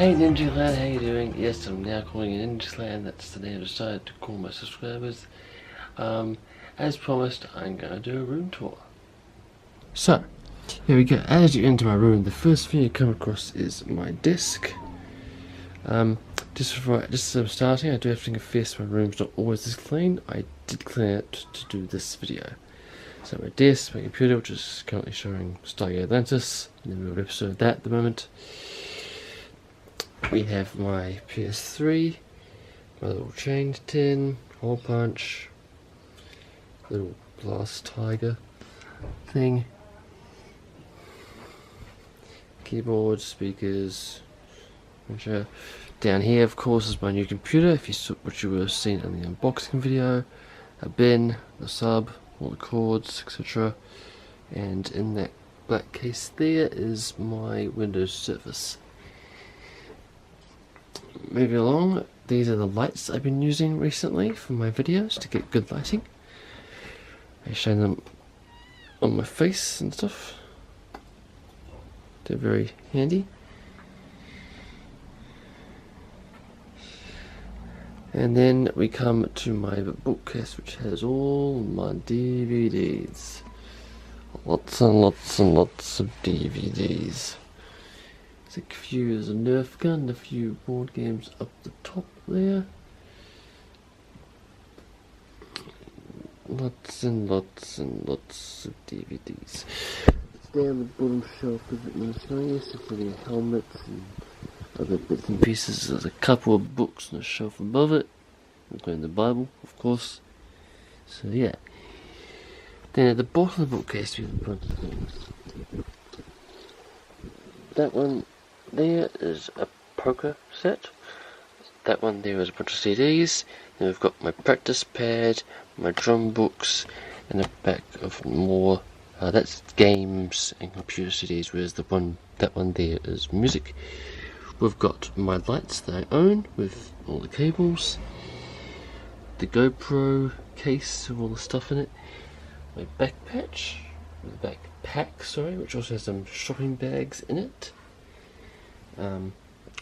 Hey Ninja Clan, how you doing? Yes, I'm now calling you Ninja Clan. That's the name I decided to call my subscribers. As promised, I'm gonna do a room tour. So, here we go. As you enter my room, the first thing you come across is my desk. Just as I'm starting, I do have to confess my room's not always this clean. I did clean it to do this video. So my desk, my computer, which is currently showing Stargate Atlantis, in the middle of an episode of that at the moment. We have my PS3, my little chain tin, hole punch, little glass tiger thing, keyboard, speakers, etc. Down here, of course, is my new computer, which you will have seen in the unboxing video, a bin, the sub, all the cords, etc. And in that black case there is my Windows Surface. Moving along, these are the lights I've been using recently for my videos to get good lighting. I shine them on my face and stuff. They're very handy. And then we come to my bookcase, which has all my DVDs. Lots and lots and lots of DVDs. There's a Nerf gun, a few board games up the top there. Lots and lots and lots of DVDs. Down the bottom shelf is it miscellaneous, for the helmets and other bits and pieces. There's a couple of books on the shelf above it, including the Bible, of course. So yeah. Then at the bottom of the bookcase we have a bunch of things. That one there is a poker set. That one there is a bunch of CDs. Then we've got my practice pad, my drum books, and a pack of more. That's games and computer CDs, whereas that one there is music. We've got my lights that I own with all the cables, the GoPro case with all the stuff in it, my backpack, which also has some shopping bags in it.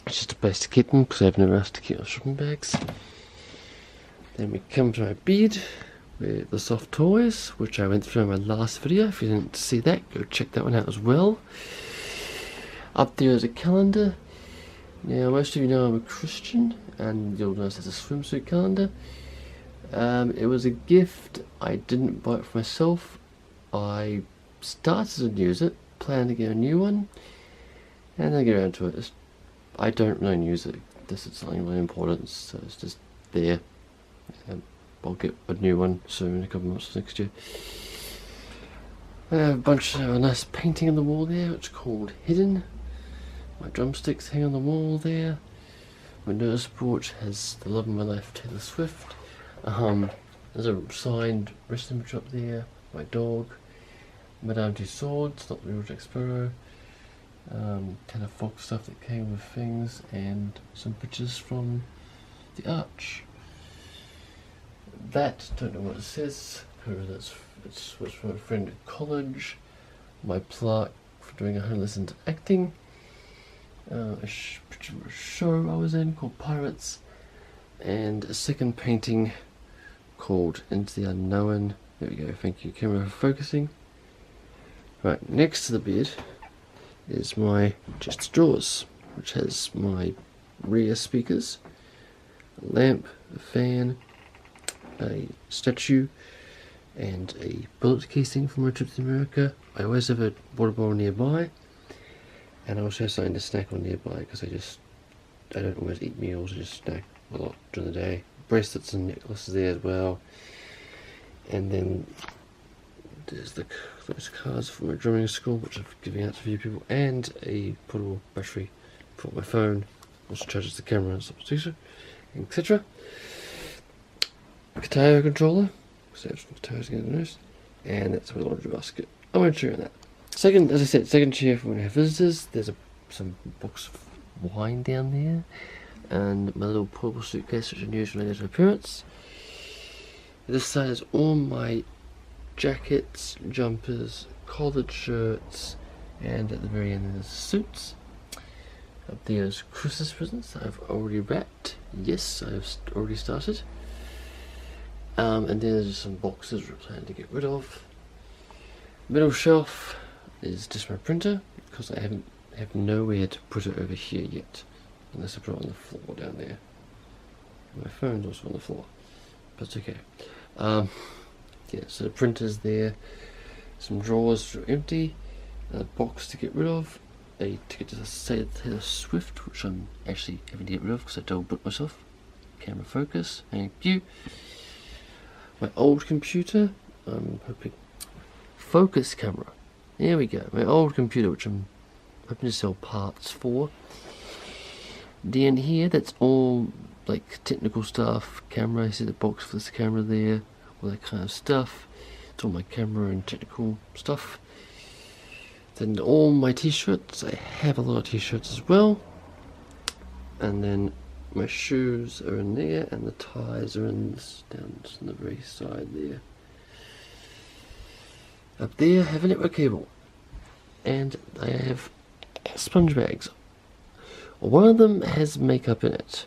It's just a place to keep them because I have nowhere else to keep my shopping bags. Then we come to my bed with the soft toys, which I went through in my last video. If you didn't see that, go check that one out as well. Up there is a calendar. Now, most of you know I'm a Christian, and you'll notice there's a swimsuit calendar. It was a gift. I didn't buy it for myself. I started to use it, planned to get a new one, and then get around to it. I don't really use it. This is something really important, so it's just there. I'll get a new one soon, in a couple of months next year. I have a bunch of a nice painting on the wall there, which is called Hidden. My drumsticks hang on the wall there. My notice board has The Love of My Life, Taylor Swift. There's a signed wrist image up there. My dog. Madame Tussauds, not the real Jack Sparrow. Kind of Fox stuff that came with things, and some pictures from the Arch. That, don't know what it says. It's from a friend at college. My plaque for doing a whole lesson to acting. A show I was in called Pirates, and a second painting called Into the Unknown. There we go, thank you camera for focusing. Right, next to the bed is my chest of drawers, which has my rear speakers, a lamp, a fan, a statue, and a bullet casing for my trip to America. I always have a water bottle nearby, and I also have something to snack on nearby because I don't always eat meals. I just snack a lot during the day. Bracelets and necklaces there as well. And then there's those cards for my drumming school, which I'm giving out to a few people, and a portable battery for my phone, also charges the camera and stuff, etc. Guitar controller, because I have some guitars against the nose, and that's my laundry basket. I won't show you that. Second, as I said, second chair for when I have visitors. There's some box of wine down there, and my little portable suitcase, which I use when I go to appearance. This side is all my jackets, jumpers, collared shirts, and at the very end there's suits. Up there's Christmas presents I've already wrapped. Yes, I've already started. And there's just some boxes we're planning to get rid of. Middle shelf is just my printer because I have nowhere to put it over here yet, unless I put it on the floor down there. My phone's also on the floor, but it's okay. Yeah, so the printer's there. Some drawers are empty. A box to get rid of. A ticket to the Taylor Swift, which I'm actually having to get rid of because I double booked myself. Camera focus, thank you. My old computer, I'm hoping. Focus camera, there we go. My old computer, which I'm hoping to sell parts for. Down here, that's all like technical stuff. Camera, I see the box for this camera there, all that kind of stuff. It's all my camera and technical stuff. Then all my t-shirts, I have a lot of t-shirts as well. And then my shoes are in there, and the ties are in this, down on the very side there. Up there I have a network cable. And I have sponge bags. One of them has makeup in it.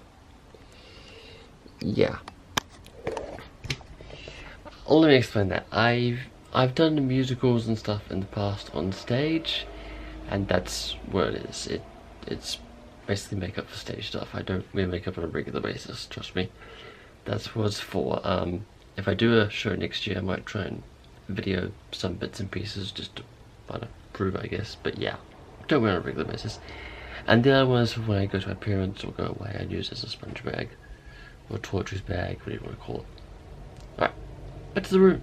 Yeah. Let me explain that. I've done the musicals and stuff in the past on stage, and that's what it is. It's basically makeup for stage stuff. I don't wear makeup on a regular basis, trust me. That's what it's for. If I do a show next year, I might try and video some bits and pieces just to kind of prove, I guess. But yeah, don't wear it on a regular basis. And the other one is when I go to my parents or go away, I use it as a sponge bag or a toiletries bag, whatever you want to call it. Alright, back to the room.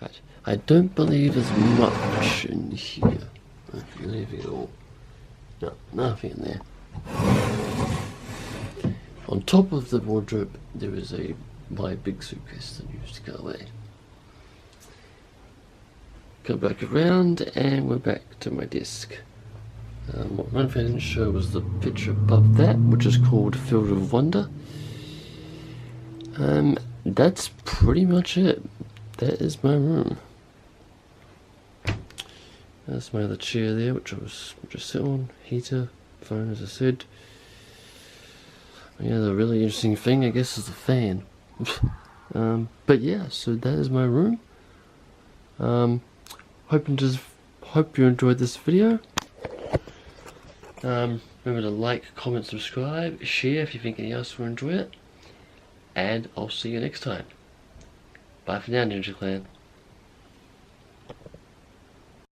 Right, I don't believe there's much in here. Anything at all? No, nothing in there. On top of the wardrobe, there is my big suitcase that used to go away. Go back around, and we're back to my desk. What one thing I didn't show was the picture above that, which is called Field of Wonder. That's pretty much it. That is my room. That's my other chair there, which I was just sitting on. Heater, phone, as I said. Yeah, the really interesting thing, I guess, is the fan. But yeah, so that is my room. Hope you enjoyed this video. Remember to like, comment, subscribe, share if you think anyone else will enjoy it. And I'll see you next time. Bye for now, Ninja Clan.